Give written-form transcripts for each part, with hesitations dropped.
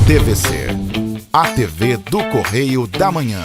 TVC, a TV do Correio da Manhã.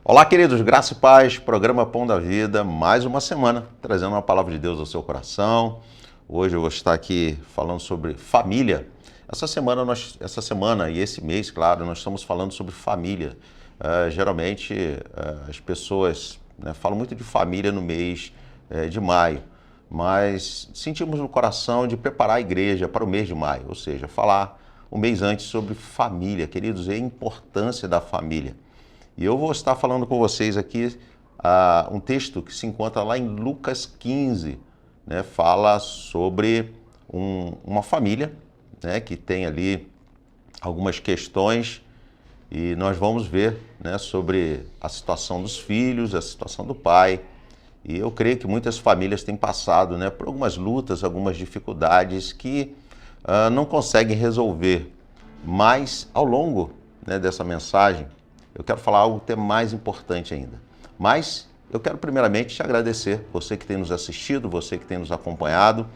Olá, queridos, graça e paz, programa Pão da Vida, mais uma semana, trazendo uma palavra de Deus ao seu coração. Hoje eu vou estar aqui falando sobre família. Essa semana e esse mês, claro, nós estamos falando sobre família. Geralmente as pessoas falam muito de família no mês de maio, mas sentimos no coração de preparar a igreja para o mês de maio, ou seja, falar um mês antes sobre família, queridos, e a importância da família. E eu vou estar falando com vocês aqui um texto que se encontra lá em Lucas 15, fala sobre uma família que tem ali algumas questões e nós vamos ver sobre a situação dos filhos, a situação do pai. E eu creio que muitas famílias têm passado por algumas lutas, algumas dificuldades que não conseguem resolver. Mas ao longo dessa mensagem, eu quero falar algo até mais importante ainda. Mas eu quero primeiramente te agradecer, você que tem nos assistido, você que tem nos acompanhado,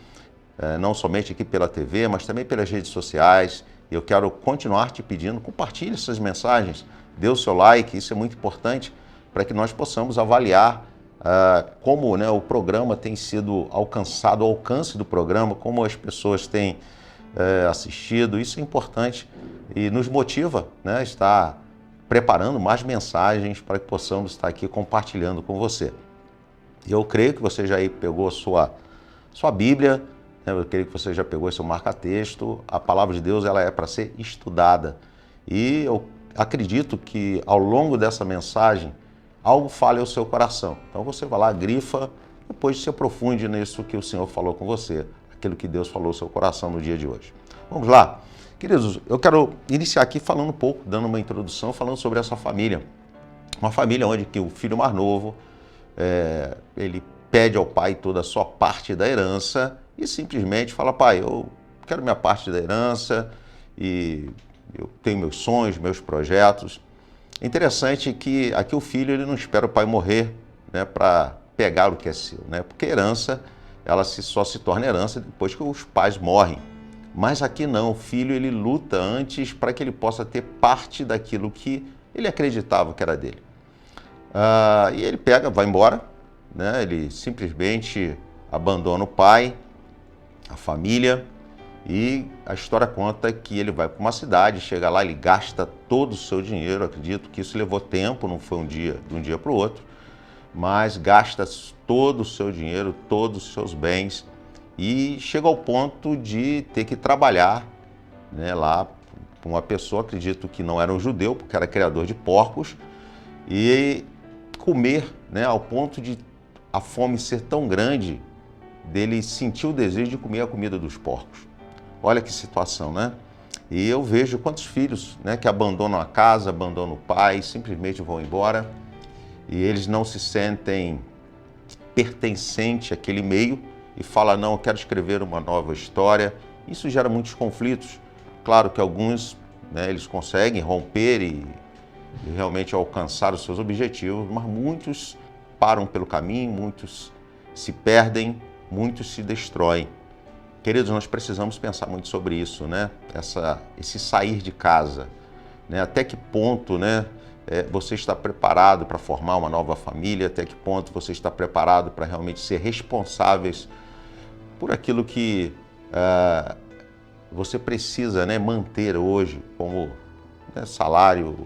não somente aqui pela TV, mas também pelas redes sociais. Eu quero continuar te pedindo, compartilhe essas mensagens, dê o seu like, isso é muito importante para que nós possamos avaliar como o programa tem sido alcançado, o alcance do programa, como as pessoas têm assistido. Isso é importante e nos motiva a estar preparando mais mensagens para que possamos estar aqui compartilhando com você. E eu creio que você já aí pegou a sua Bíblia, eu creio que você já pegou seu marca-texto. A palavra de Deus ela é para ser estudada. E eu acredito que ao longo dessa mensagem, algo fale ao seu coração. Então você vai lá, grifa, depois se aprofunde nisso que o Senhor falou com você, aquilo que Deus falou ao seu coração no dia de hoje. Vamos lá? Queridos, eu quero iniciar aqui falando um pouco, dando uma introdução, falando sobre essa família. Uma família onde que o filho mais novo, ele pede ao pai toda a sua parte da herança e simplesmente fala: pai, eu quero minha parte da herança e eu tenho meus sonhos, meus projetos. Interessante que aqui o filho ele não espera o pai morrer para pegar o que é seu, porque a herança ela só se torna herança depois que os pais morrem. Mas aqui não, o filho ele luta antes para que ele possa ter parte daquilo que ele acreditava que era dele. E ele vai embora, ele simplesmente abandona o pai, a família, e a história conta que ele vai para uma cidade, chega lá, ele gasta todo o seu dinheiro. Acredito que isso levou tempo, não foi de um dia para o outro, mas gasta todo o seu dinheiro, todos os seus bens, e chega ao ponto de ter que trabalhar lá com uma pessoa, acredito que não era um judeu, porque era criador de porcos, e comer ao ponto de a fome ser tão grande, dele sentir o desejo de comer a comida dos porcos. Olha que situação, E eu vejo quantos filhos que abandonam a casa, abandonam o pai, simplesmente vão embora, e eles não se sentem pertencentes àquele meio, e fala: não, eu quero escrever uma nova história. Isso gera muitos conflitos. Claro que alguns eles conseguem romper e realmente alcançar os seus objetivos, mas muitos param pelo caminho, muitos se perdem, muitos se destroem. Queridos, nós precisamos pensar muito sobre isso, esse sair de casa, até que ponto você está preparado para formar uma nova família, até que ponto você está preparado para realmente ser responsáveis por aquilo que você precisa manter hoje, como salário,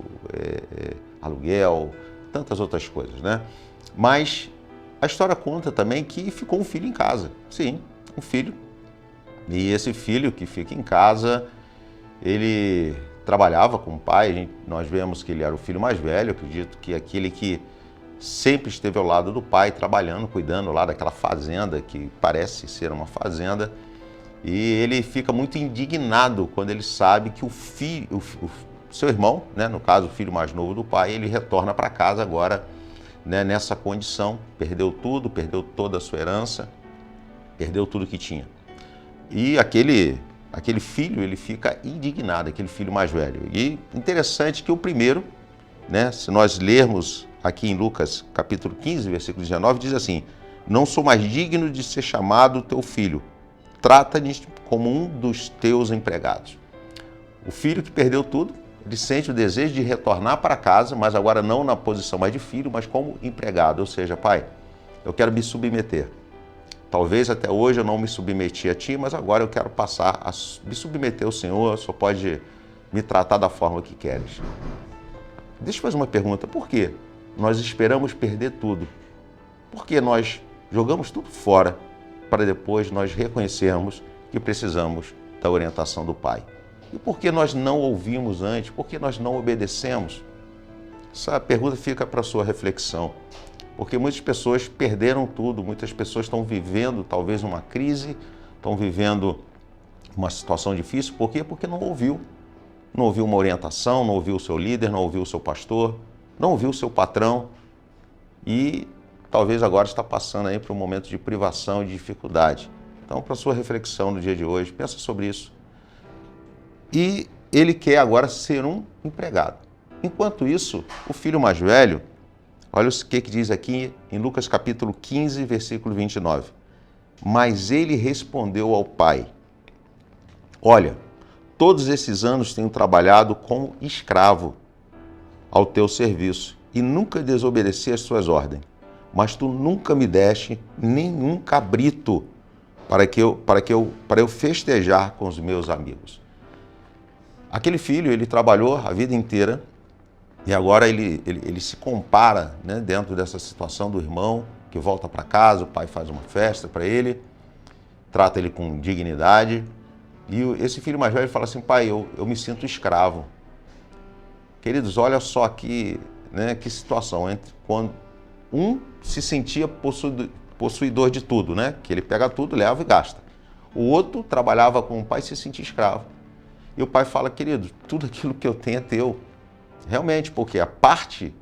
aluguel, tantas outras coisas, Mas a história conta também que ficou um filho em casa. Sim, um filho. E esse filho que fica em casa, ele trabalhava com o pai. Nós vemos que ele era o filho mais velho, acredito que aquele que sempre esteve ao lado do pai, trabalhando, cuidando lá daquela fazenda, que parece ser uma fazenda. E ele fica muito indignado quando ele sabe que o seu irmão, né, no caso o filho mais novo do pai, ele retorna para casa agora, né, nessa condição, perdeu tudo, perdeu toda a sua herança, perdeu tudo que tinha. E aquele filho, ele fica indignado, aquele filho mais velho. E interessante que o primeiro, né, se nós lermos aqui em Lucas capítulo 15, versículo 19, diz assim: não sou mais digno de ser chamado teu filho, trata-me como um dos teus empregados. O filho que perdeu tudo, ele sente o desejo de retornar para casa, mas agora não na posição mais de filho, mas como empregado. Ou seja, pai, eu quero me submeter. Talvez até hoje eu não me submeti a ti, mas agora eu quero passar a me submeter ao Senhor, só pode me tratar da forma que queres. Deixa eu fazer uma pergunta, por que nós esperamos perder tudo? Por que nós jogamos tudo fora para depois nós reconhecermos que precisamos da orientação do Pai? E por que nós não ouvimos antes? Por que nós não obedecemos? Essa pergunta fica para a sua reflexão. Porque muitas pessoas perderam tudo, muitas pessoas estão vivendo talvez uma crise, estão vivendo uma situação difícil. Por quê? Porque não ouviu. Não ouviu uma orientação, não ouviu o seu líder, não ouviu o seu pastor, não ouviu o seu patrão. E talvez agora está passando aí por um momento de privação e de dificuldade. Então, para a sua reflexão no dia de hoje, pensa sobre isso. E ele quer agora ser um empregado. Enquanto isso, o filho mais velho, olha o que diz aqui em Lucas capítulo 15, versículo 29. Mas ele respondeu ao pai: olha, todos esses anos tenho trabalhado como escravo ao teu serviço e nunca desobedeci às suas ordens. Mas tu nunca me deste nenhum cabrito para eu festejar com os meus amigos. Aquele filho, ele trabalhou a vida inteira e agora ele se compara, né, dentro dessa situação do irmão que volta para casa, o pai faz uma festa para ele, trata ele com dignidade e esse filho mais velho fala assim: pai, eu me sinto escravo. Queridos, olha só aqui, né, que situação, entre quando um se sentia possuidor de tudo, né, que ele pega tudo, leva e gasta. O outro trabalhava com o pai e se sentia escravo. E o pai fala: querido, tudo aquilo que eu tenho é teu. Realmente, porque a parte,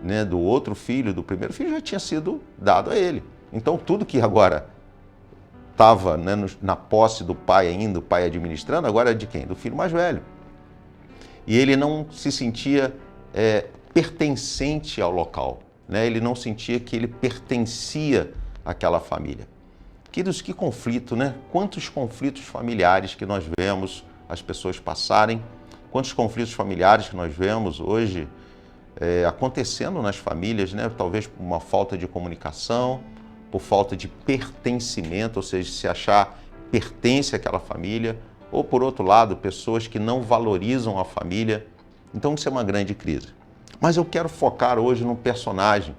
né, do outro filho, do primeiro filho, já tinha sido dado a ele. Então, tudo que agora estava, né, na posse do pai ainda, o pai administrando, agora é de quem? Do filho mais velho. E ele não se sentia pertencente ao local, né? Ele não sentia que ele pertencia àquela família. Queridos, que conflito, né? Quantos conflitos familiares que nós vemos as pessoas passarem, quantos conflitos familiares que nós vemos hoje acontecendo nas famílias, né? Talvez por uma falta de comunicação, por falta de pertencimento, ou seja, se achar pertence àquela família, ou por outro lado, pessoas que não valorizam a família. Então isso é uma grande crise. Mas eu quero focar hoje num personagem,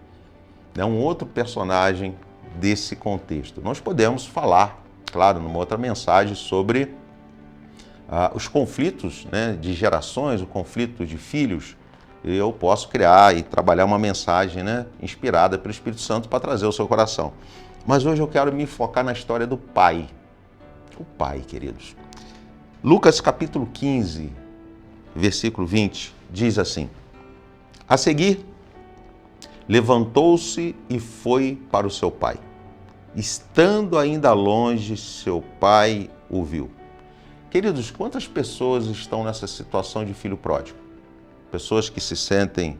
né? Um outro personagem desse contexto. Nós podemos falar, claro, numa outra mensagem sobre os conflitos, né, de gerações, o conflito de filhos. Eu posso criar e trabalhar uma mensagem, né, inspirada pelo Espírito Santo para trazer ao seu coração. Mas hoje eu quero me focar na história do pai. O pai, queridos. Lucas capítulo 15, versículo 20, diz assim: a seguir, levantou-se e foi para o seu pai. Estando ainda longe, seu pai o viu. Queridos, quantas pessoas estão nessa situação de filho pródigo? Pessoas que se sentem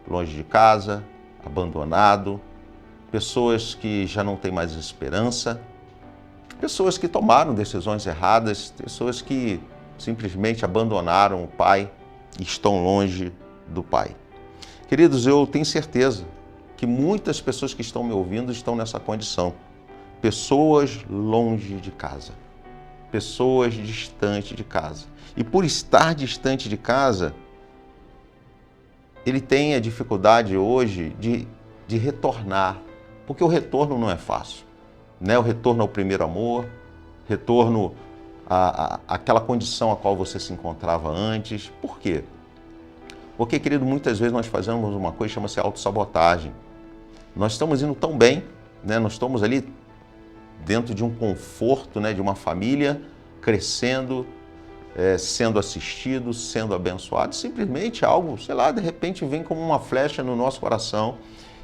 longe de casa, abandonado, pessoas que já não têm mais esperança, pessoas que tomaram decisões erradas, pessoas que simplesmente abandonaram o pai e estão longe do pai. Queridos, eu tenho certeza que muitas pessoas que estão me ouvindo estão nessa condição. Pessoas longe de casa. Pessoas distantes de casa. E por estar distante de casa, ele tem a dificuldade hoje de retornar, porque o retorno não é fácil, né? O retorno ao primeiro amor, retorno àquela condição a qual você se encontrava antes. Por quê? Porque, querido, muitas vezes nós fazemos uma coisa que chama-se autossabotagem. Nós estamos indo tão bem, né? Nós estamos ali dentro de um conforto, né, de uma família, crescendo, sendo assistidos, sendo abençoados, simplesmente algo, sei lá, de repente vem como uma flecha no nosso coração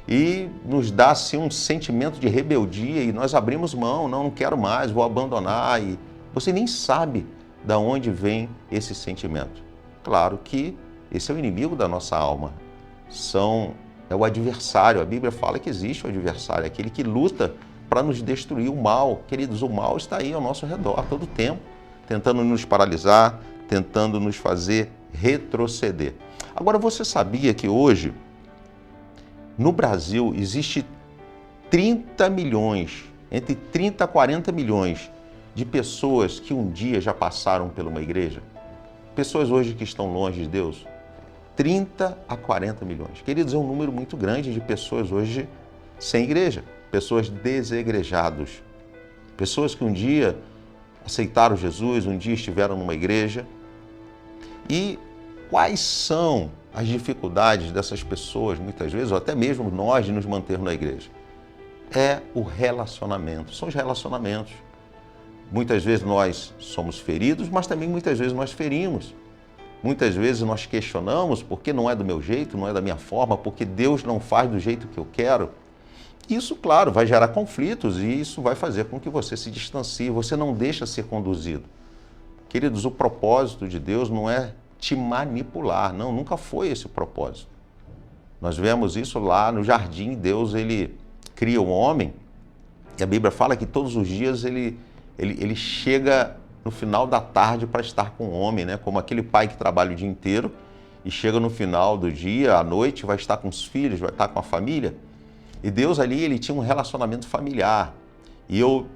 e nos dá assim um sentimento de rebeldia e nós abrimos mão, não quero mais, vou abandonar, e você nem sabe de onde vem esse sentimento. Claro que esse é o inimigo da nossa alma, é o adversário. A Bíblia fala que existe o adversário, aquele que luta para nos destruir. O mal, queridos, o mal está aí ao nosso redor todo o tempo, tentando nos paralisar, tentando nos fazer retroceder. Agora, você sabia que hoje, no Brasil, existe 30 milhões, entre 30 a 40 milhões de pessoas que um dia já passaram por uma igreja? Pessoas hoje que estão longe de Deus? 30 a 40 milhões. Queridos, é um número muito grande de pessoas hoje sem igreja, pessoas desigrejados, pessoas que um dia aceitaram Jesus, um dia estiveram numa igreja. E quais são as dificuldades dessas pessoas, muitas vezes, ou até mesmo nós, de nos manter na igreja? É o relacionamento, são os relacionamentos. Muitas vezes nós somos feridos, mas também muitas vezes nós ferimos. Muitas vezes nós questionamos porque não é do meu jeito, não é da minha forma, porque Deus não faz do jeito que eu quero. Isso, claro, vai gerar conflitos e isso vai fazer com que você se distancie, você não deixa ser conduzido. Queridos, o propósito de Deus não é te manipular, não, nunca foi esse o propósito. Nós vemos isso lá no jardim. Deus, ele cria o homem e a Bíblia fala que todos os dias ele chega no final da tarde para estar com o homem, né? Como aquele pai que trabalha o dia inteiro e chega no final do dia, à noite, vai estar com os filhos, vai estar com a família. E Deus ali, ele tinha um relacionamento familiar. E eu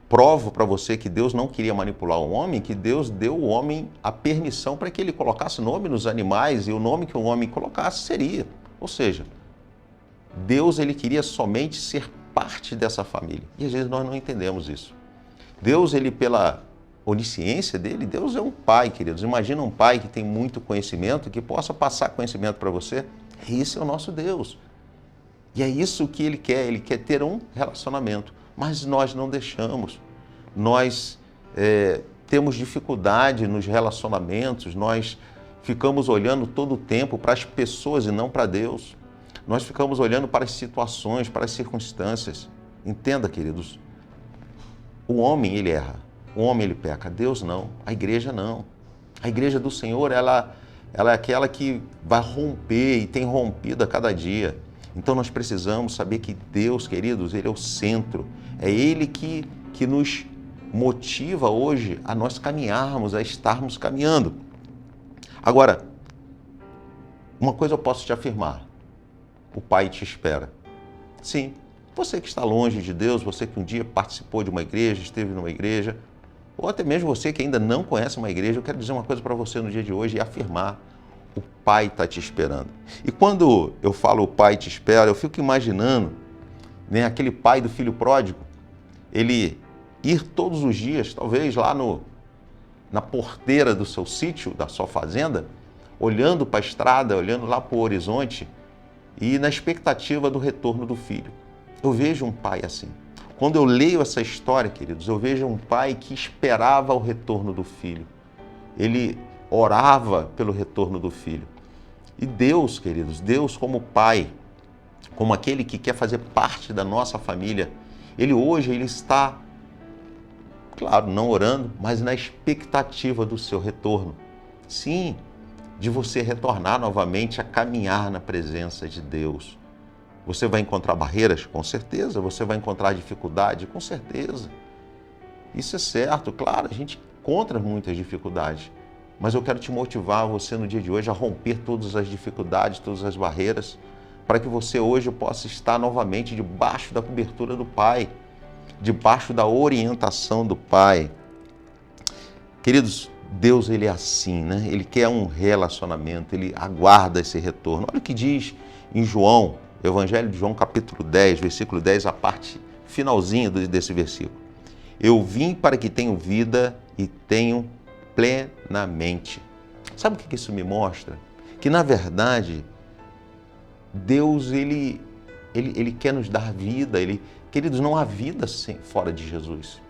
provo para você que Deus não queria manipular o homem, que Deus deu ao homem a permissão para que ele colocasse nome nos animais, e o nome que o homem colocasse seria. Ou seja, Deus, ele queria somente ser parte dessa família. E às vezes nós não entendemos isso. Deus, ele, pela onisciência dele, Deus é um pai, queridos. Imagina um pai que tem muito conhecimento, que possa passar conhecimento para você. Esse é o nosso Deus. E é isso que ele quer ter um relacionamento. Mas nós não deixamos. Nós temos dificuldade nos relacionamentos, nós ficamos olhando todo o tempo para as pessoas e não para Deus. Nós ficamos olhando para as situações, para as circunstâncias. Entenda, queridos, o homem, ele erra. O homem, ele peca. Deus não. A igreja não. A igreja do Senhor, ela é aquela que vai romper e tem rompido a cada dia. Então nós precisamos saber que Deus, queridos, ele é o centro. É ele que nos motiva hoje a nós caminharmos, a estarmos caminhando. Agora, uma coisa eu posso te afirmar. O Pai te espera. Sim, você que está longe de Deus, você que um dia participou de uma igreja, esteve numa igreja, ou até mesmo você que ainda não conhece uma igreja, eu quero dizer uma coisa para você no dia de hoje e afirmar: o Pai está te esperando. E quando eu falo o Pai te espera, eu fico imaginando, né, aquele pai do filho pródigo, ele ir todos os dias, talvez lá na porteira do seu sítio, da sua fazenda, olhando para a estrada, olhando lá para o horizonte e na expectativa do retorno do filho. Eu vejo um pai assim. Quando eu leio essa história, queridos, eu vejo um pai que esperava o retorno do filho. Ele orava pelo retorno do filho. E Deus, queridos, Deus como pai, como aquele que quer fazer parte da nossa família, ele hoje está, claro, não orando, mas na expectativa do seu retorno. Sim, de você retornar novamente a caminhar na presença de Deus. Você vai encontrar barreiras? Com certeza. Você vai encontrar dificuldade? Com certeza. Isso é certo. Claro, a gente encontra muitas dificuldades. Mas eu quero te motivar, você no dia de hoje, a romper todas as dificuldades, todas as barreiras, para que você hoje possa estar novamente debaixo da cobertura do Pai, debaixo da orientação do Pai. Queridos, Deus, ele é assim, né? Ele quer um relacionamento, ele aguarda esse retorno. Olha o que diz em João, Evangelho de João, capítulo 10, versículo 10, a parte finalzinha desse versículo. Eu vim para que tenham vida e tenham plenamente. Sabe o que isso me mostra? Que, na verdade, Deus, ele quer nos dar vida. Queridos, não há vida fora de Jesus.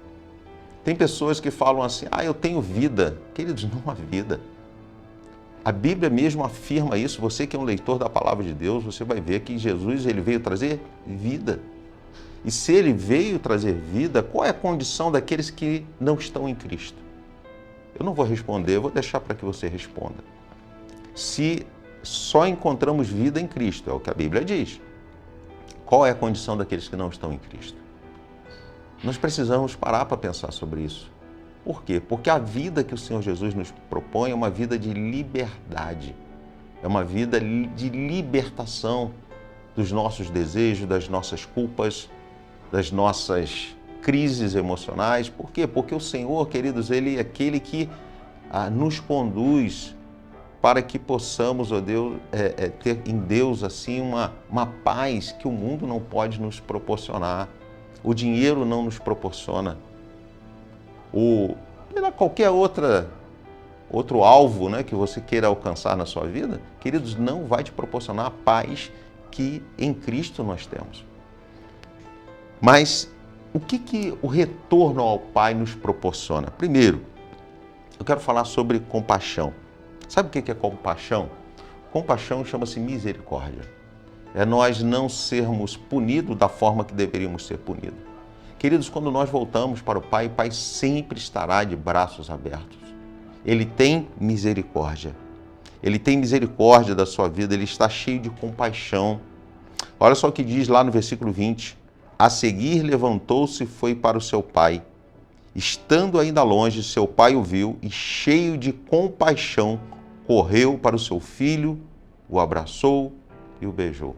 Tem pessoas que falam assim, eu tenho vida. Queridos, não há vida. A Bíblia mesmo afirma isso. Você que é um leitor da palavra de Deus, você vai ver que Jesus ele veio trazer vida. E se ele veio trazer vida, qual é a condição daqueles que não estão em Cristo? Eu não vou responder, eu vou deixar para que você responda. Se só encontramos vida em Cristo, é o que a Bíblia diz. Qual é a condição daqueles que não estão em Cristo? Nós precisamos parar para pensar sobre isso. Por quê? Porque a vida que o Senhor Jesus nos propõe é uma vida de liberdade. É uma vida de libertação dos nossos desejos, das nossas culpas, das nossas crises emocionais. Por quê? Porque o Senhor, queridos, Ele é aquele que nos conduz para que possamos, ó Deus, ter em Deus assim uma paz que o mundo não pode nos proporcionar. O dinheiro não nos proporciona. Qualquer outro alvo, né, que você queira alcançar na sua vida, queridos, não vai te proporcionar a paz que em Cristo nós temos. Mas o que o retorno ao Pai nos proporciona? Primeiro, eu quero falar sobre compaixão. Sabe o que é compaixão? Compaixão chama-se misericórdia. É nós não sermos punidos da forma que deveríamos ser punidos. Queridos, quando nós voltamos para o Pai sempre estará de braços abertos. Ele tem misericórdia. Ele tem misericórdia da sua vida, ele está cheio de compaixão. Olha só o que diz lá no versículo 20. A seguir levantou-se e foi para o seu pai. Estando ainda longe, seu pai o viu e, cheio de compaixão, correu para o seu filho, o abraçou e o beijou.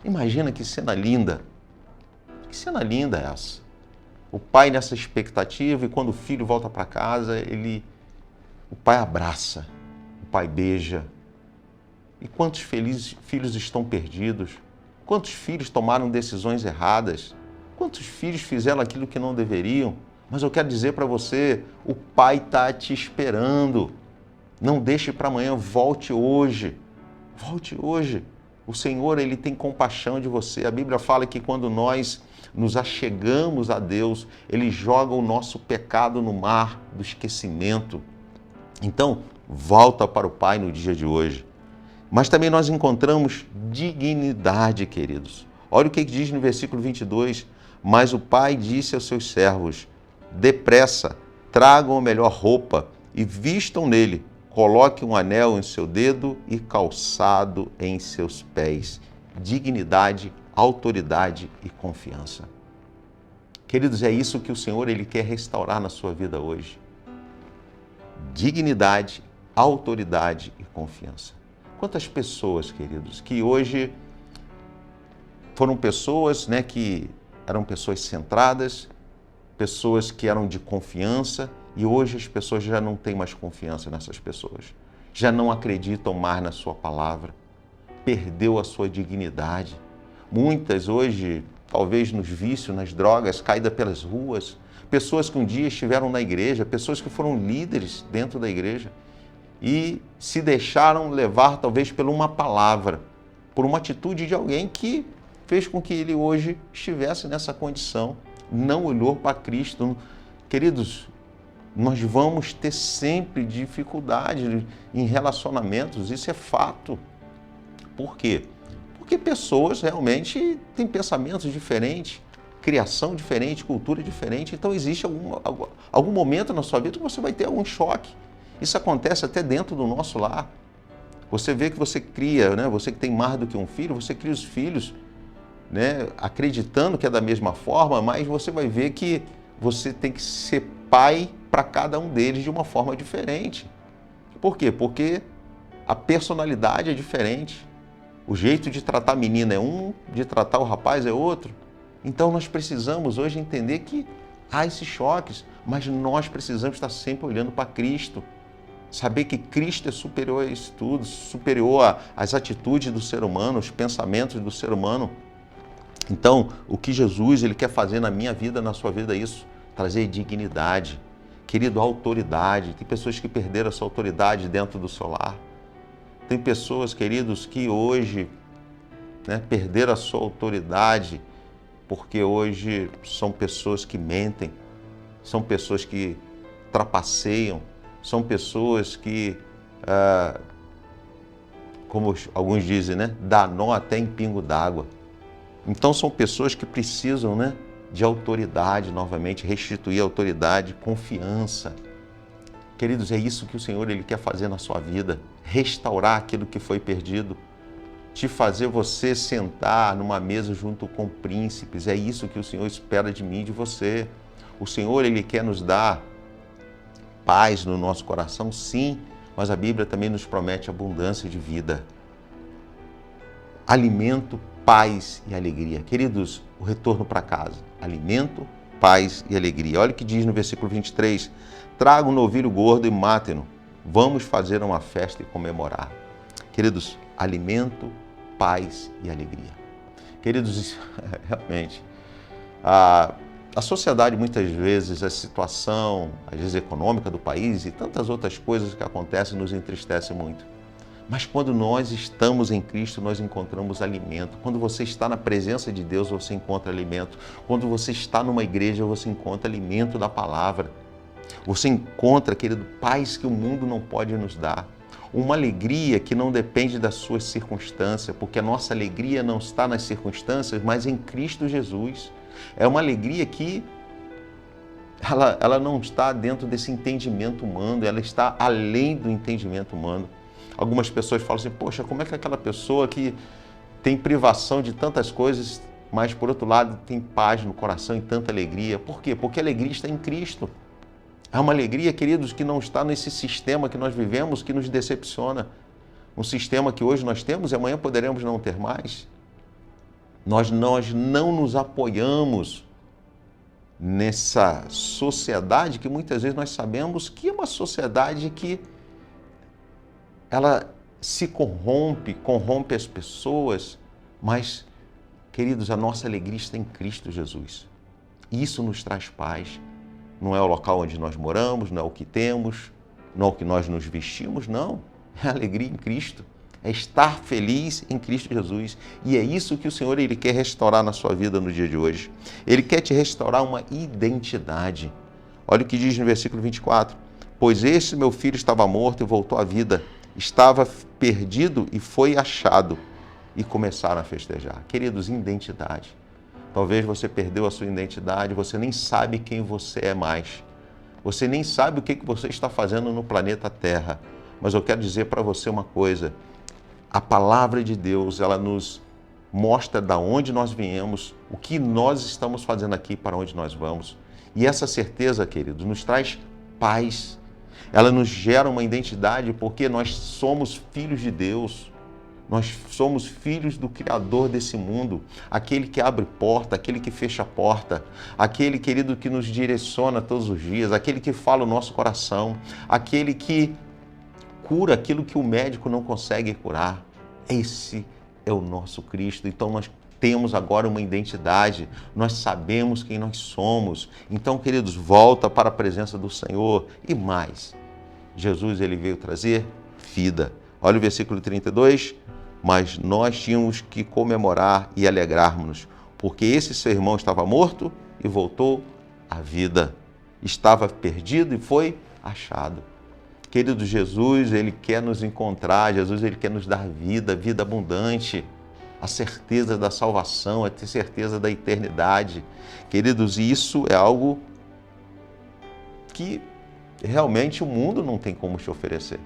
Imagina que cena linda. Que cena linda é essa? O pai nessa expectativa e quando o filho volta para casa, o pai abraça, o pai beija. E quantos filhos estão perdidos? Quantos filhos tomaram decisões erradas? Quantos filhos fizeram aquilo que não deveriam? Mas eu quero dizer para você, o pai está te esperando. Não deixe para amanhã, volte hoje. Volte hoje. O Senhor, Ele tem compaixão de você. A Bíblia fala que quando nós nos achegamos a Deus, Ele joga o nosso pecado no mar do esquecimento. Então, volta para o Pai no dia de hoje. Mas também nós encontramos dignidade, queridos. Olha o que diz no versículo 22. Mas o Pai disse aos seus servos, depressa, tragam a melhor roupa e vistam nele. Coloque um anel em seu dedo e calçado em seus pés. Dignidade, autoridade e confiança. Queridos, é isso que o Senhor Ele quer restaurar na sua vida hoje. Dignidade, autoridade e confiança. Quantas pessoas, queridos, que hoje foram pessoas, né, que eram pessoas centradas, pessoas que eram de confiança, e hoje as pessoas já não têm mais confiança nessas pessoas. Já não acreditam mais na sua palavra. Perdeu a sua dignidade. Muitas hoje, talvez nos vícios, nas drogas, caídas pelas ruas. Pessoas que um dia estiveram na igreja, pessoas que foram líderes dentro da igreja e se deixaram levar talvez por uma palavra, por uma atitude de alguém que fez com que ele hoje estivesse nessa condição. Não olhou para Cristo. Queridos, nós vamos ter sempre dificuldade em relacionamentos, isso é fato. Por quê? Porque pessoas realmente têm pensamentos diferentes, criação diferente, cultura diferente, então existe algum momento na sua vida que você vai ter algum choque. Isso acontece até dentro do nosso lar. Você vê que você cria, né? Você que tem mais do que um filho, você cria os filhos, né? Acreditando que é da mesma forma, mas você vai ver que você tem que ser pai para cada um deles de uma forma diferente. Por quê? Porque a personalidade é diferente. O jeito de tratar a menina é um, de tratar o rapaz é outro. Então nós precisamos hoje entender que há esses choques, mas nós precisamos estar sempre olhando para Cristo. Saber que Cristo é superior a isso tudo, superior às atitudes do ser humano, os pensamentos do ser humano. Então, o que Jesus Ele quer fazer na minha vida, na sua vida é isso, trazer dignidade, querido, autoridade. Tem pessoas que perderam essa autoridade dentro do seu lar. Tem pessoas, queridos, que hoje, né, perderam a sua autoridade porque hoje são pessoas que mentem, são pessoas que trapaceiam, são pessoas que, como alguns dizem, né, dá nó até em pingo d'água. Então são pessoas que precisam, né, de autoridade novamente, restituir autoridade, confiança. Queridos, é isso que o Senhor ele quer fazer na sua vida, restaurar aquilo que foi perdido, te fazer você sentar numa mesa junto com príncipes. É isso que o Senhor espera de mim e de você. O Senhor ele quer nos dar paz no nosso coração, sim, mas a Bíblia também nos promete abundância de vida. Alimento, paz e alegria. Queridos, o retorno para casa. Alimento, paz e alegria. Olha o que diz no versículo 23. Traga um novilho gordo e matem-no. Vamos fazer uma festa e comemorar. Queridos, alimento, paz e alegria. Queridos, realmente, a sociedade muitas vezes, a situação, às vezes econômica do país e tantas outras coisas que acontecem nos entristece muito. Mas quando nós estamos em Cristo, nós encontramos alimento. Quando você está na presença de Deus, você encontra alimento. Quando você está numa igreja, você encontra alimento da palavra. Você encontra, querido, paz que o mundo não pode nos dar. Uma alegria que não depende das suas circunstâncias, porque a nossa alegria não está nas circunstâncias, mas em Cristo Jesus. É uma alegria que ela não está dentro desse entendimento humano, ela está além do entendimento humano. Algumas pessoas falam assim, poxa, como é que aquela pessoa que tem privação de tantas coisas, mas por outro lado tem paz no coração e tanta alegria? Por quê? Porque a alegria está em Cristo. É uma alegria, queridos, que não está nesse sistema que nós vivemos, que nos decepciona. Um sistema que hoje nós temos e amanhã poderemos não ter mais. Nós não nos apoiamos nessa sociedade que muitas vezes nós sabemos que é uma sociedade que ela se corrompe as pessoas, mas, queridos, a nossa alegria está em Cristo Jesus. Isso nos traz paz. Não é o local onde nós moramos, não é o que temos, não é o que nós nos vestimos, não. É a alegria em Cristo. É estar feliz em Cristo Jesus. E é isso que o Senhor ele quer restaurar na sua vida no dia de hoje. Ele quer te restaurar uma identidade. Olha o que diz no versículo 24. Pois este meu filho estava morto e voltou à vida. Estava perdido e foi achado. E começaram a festejar. Queridos, identidade. Talvez você perdeu a sua identidade, você nem sabe quem você é mais. Você nem sabe o que você está fazendo no planeta Terra. Mas eu quero dizer para você uma coisa. A palavra de Deus, ela nos mostra de onde nós viemos, o que nós estamos fazendo aqui, para onde nós vamos. E essa certeza, queridos, nos traz paz. Ela nos gera uma identidade porque nós somos filhos de Deus. Nós somos filhos do Criador desse mundo, aquele que abre porta, aquele que fecha a porta, aquele, querido, que nos direciona todos os dias, aquele que fala o nosso coração, aquele que cura aquilo que o médico não consegue curar. Esse é o nosso Cristo. Então nós temos agora uma identidade, nós sabemos quem nós somos. Então, queridos, volta para a presença do Senhor. E mais, Jesus ele veio trazer vida. Olha o versículo 32. Mas nós tínhamos que comemorar e alegrarmos-nos, porque esse seu irmão estava morto e voltou à vida. Estava perdido e foi achado. Querido, Jesus, ele quer nos encontrar, Jesus, ele quer nos dar vida, vida abundante, a certeza da salvação, a ter certeza da eternidade. Queridos, isso é algo que realmente o mundo não tem como te oferecer.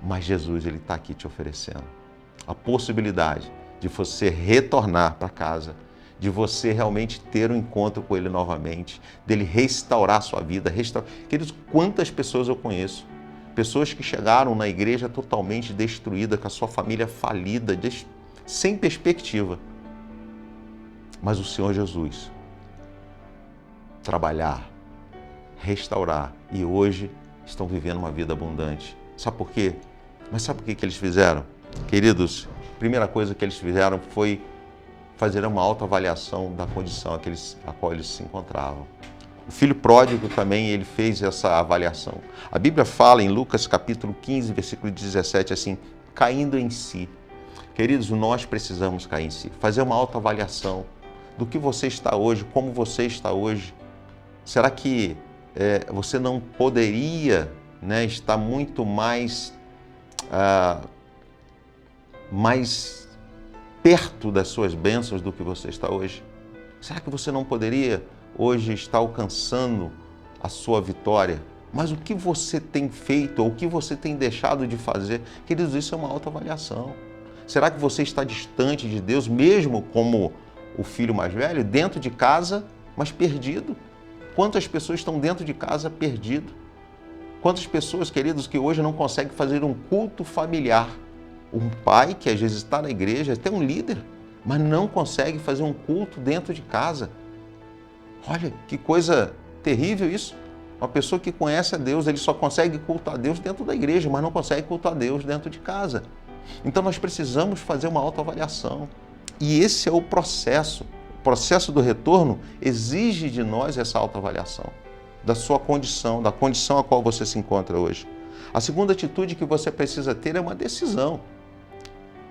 Mas Jesus, ele está aqui te oferecendo a possibilidade de você retornar para casa, de você realmente ter um encontro com Ele novamente, dele restaurar a sua vida. Queridos, quantas pessoas eu conheço? Pessoas que chegaram na igreja totalmente destruída, com a sua família falida, sem perspectiva. Mas o Senhor Jesus trabalhar, restaurar e hoje estão vivendo uma vida abundante. Sabe por quê? Mas sabe por que eles fizeram? Queridos, a primeira coisa que eles fizeram foi fazer uma autoavaliação da condição a qual eles se encontravam. O filho pródigo também, ele fez essa avaliação. A Bíblia fala em Lucas capítulo 15, versículo 17, assim, caindo em si. Queridos, nós precisamos cair em si, fazer uma autoavaliação do que você está hoje, como você está hoje. Será que você não poderia, né, estar muito mais perto das suas bênçãos do que você está hoje? Será que você não poderia hoje estar alcançando a sua vitória? Mas o que você tem feito ou o que você tem deixado de fazer? Queridos, isso é uma autoavaliação. Será que você está distante de Deus, mesmo como o filho mais velho, dentro de casa, mas perdido? Quantas pessoas estão dentro de casa perdido? Quantas pessoas, queridos, que hoje não conseguem fazer um culto familiar? Um pai que às vezes está na igreja, até um líder, mas não consegue fazer um culto dentro de casa. Olha, que coisa terrível isso. Uma pessoa que conhece a Deus, ele só consegue cultuar a Deus dentro da igreja, mas não consegue cultuar a Deus dentro de casa. Então nós precisamos fazer uma autoavaliação. E esse é o processo. O processo do retorno exige de nós essa autoavaliação, da sua condição, da condição a qual você se encontra hoje. A segunda atitude que você precisa ter é uma decisão.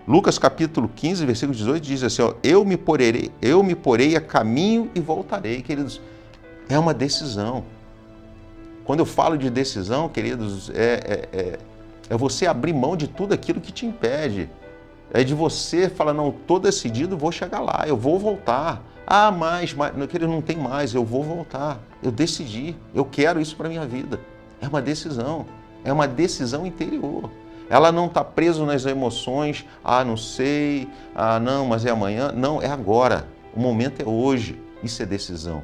Lucas capítulo 15, versículo 18 diz assim, ó, eu me porei a caminho e voltarei. Queridos, é uma decisão. Quando eu falo de decisão, queridos, é você abrir mão de tudo aquilo que te impede. É de você falar, não, estou decidido, vou chegar lá, eu vou voltar. Mas não tem mais, eu vou voltar. Eu decidi, eu quero isso para a minha vida. É uma decisão interior. Ela não está presa nas emoções, não sei, não, mas é amanhã. Não, é agora. O momento é hoje. Isso é decisão.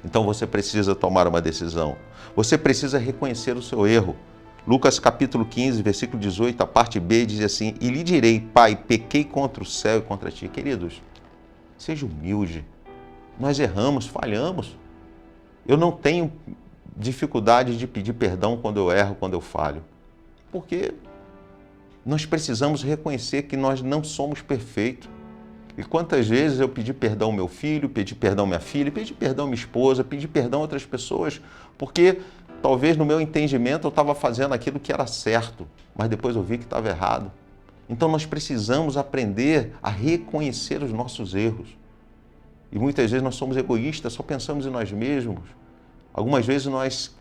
Então você precisa tomar uma decisão. Você precisa reconhecer o seu erro. Lucas capítulo 15, versículo 18, a parte B diz assim, e lhe direi, Pai, pequei contra o céu e contra ti. Queridos, seja humilde. Nós erramos, falhamos. Eu não tenho dificuldade de pedir perdão quando eu erro, quando eu falho. Porque nós precisamos reconhecer que nós não somos perfeitos. E quantas vezes eu pedi perdão ao meu filho, pedi perdão à minha filha, pedi perdão à minha esposa, pedi perdão a outras pessoas, porque talvez no meu entendimento eu estava fazendo aquilo que era certo, mas depois eu vi que estava errado. Então nós precisamos aprender a reconhecer os nossos erros. E muitas vezes nós somos egoístas, só pensamos em nós mesmos. Algumas vezes nós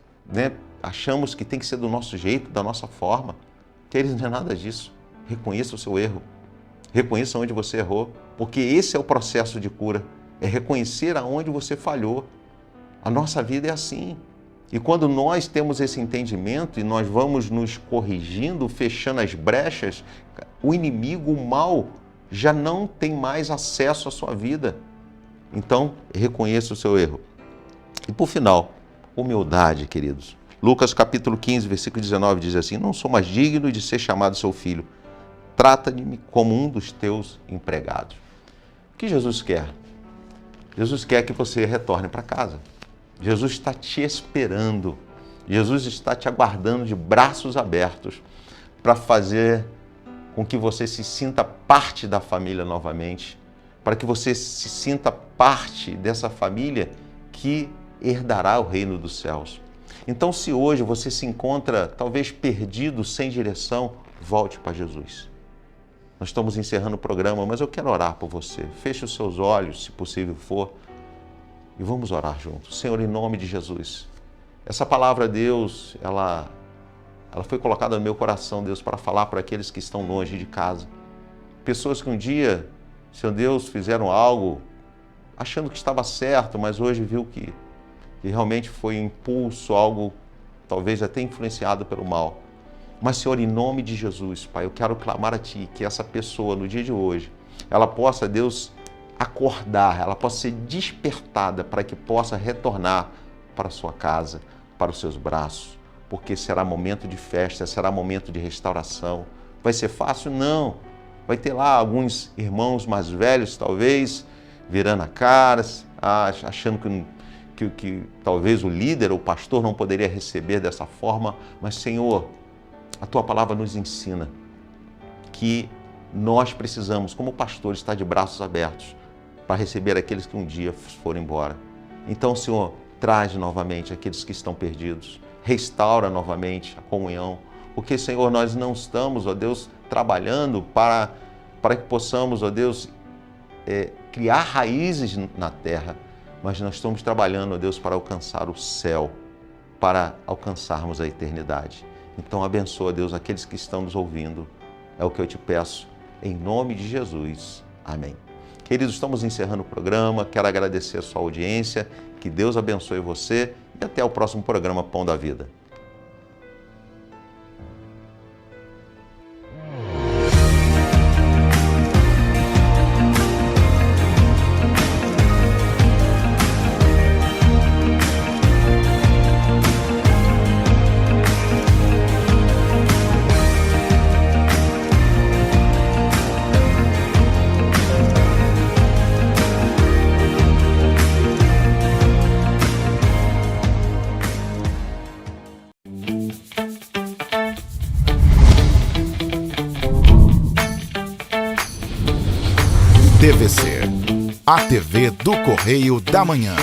achamos que tem que ser do nosso jeito, da nossa forma. Queridos, não é nada disso. Reconheça o seu erro. Reconheça onde você errou, porque esse é o processo de cura. É reconhecer aonde você falhou. A nossa vida é assim. E quando nós temos esse entendimento e nós vamos nos corrigindo, fechando as brechas, o inimigo, o mal, já não tem mais acesso à sua vida. Então, reconheça o seu erro. E por final, humildade, queridos. Lucas capítulo 15, versículo 19 diz assim, não sou mais digno de ser chamado seu filho. Trata-me como um dos teus empregados. O que Jesus quer? Jesus quer que você retorne para casa. Jesus está te esperando. Jesus está te aguardando de braços abertos para fazer com que você se sinta parte da família novamente, para que você se sinta parte dessa família que herdará o reino dos céus. Então, se hoje você se encontra talvez perdido, sem direção, volte para Jesus. Nós estamos encerrando o programa, mas eu quero orar por você. Feche os seus olhos, se possível for, e vamos orar juntos. Senhor, em nome de Jesus, essa palavra, Deus, ela foi colocada no meu coração, Deus, para falar para aqueles que estão longe de casa. Pessoas que um dia, Senhor Deus, fizeram algo achando que estava certo, mas hoje viu que realmente foi um impulso, algo talvez até influenciado pelo mal. Mas, Senhor, em nome de Jesus, Pai, eu quero clamar a Ti que essa pessoa, no dia de hoje, ela possa, Deus, acordar, ela possa ser despertada para que possa retornar para a sua casa, para os seus braços, porque será momento de festa, será momento de restauração. Vai ser fácil? Não. Vai ter lá alguns irmãos mais velhos, talvez, virando a cara, achando que talvez o líder ou o pastor não poderia receber dessa forma, mas, Senhor, a Tua palavra nos ensina que nós precisamos, como pastores, estar de braços abertos para receber aqueles que um dia foram embora. Então, Senhor, traz novamente aqueles que estão perdidos, restaura novamente a comunhão, porque, Senhor, nós não estamos, ó Deus, trabalhando para que possamos, ó Deus, criar raízes na terra, mas nós estamos trabalhando, ó Deus, para alcançar o céu, para alcançarmos a eternidade. Então abençoa, Deus, aqueles que estão nos ouvindo. É o que eu te peço, em nome de Jesus. Amém. Queridos, estamos encerrando o programa. Quero agradecer a sua audiência. Que Deus abençoe você e até o próximo programa Pão da Vida. TVC, a TV do Correio da Manhã.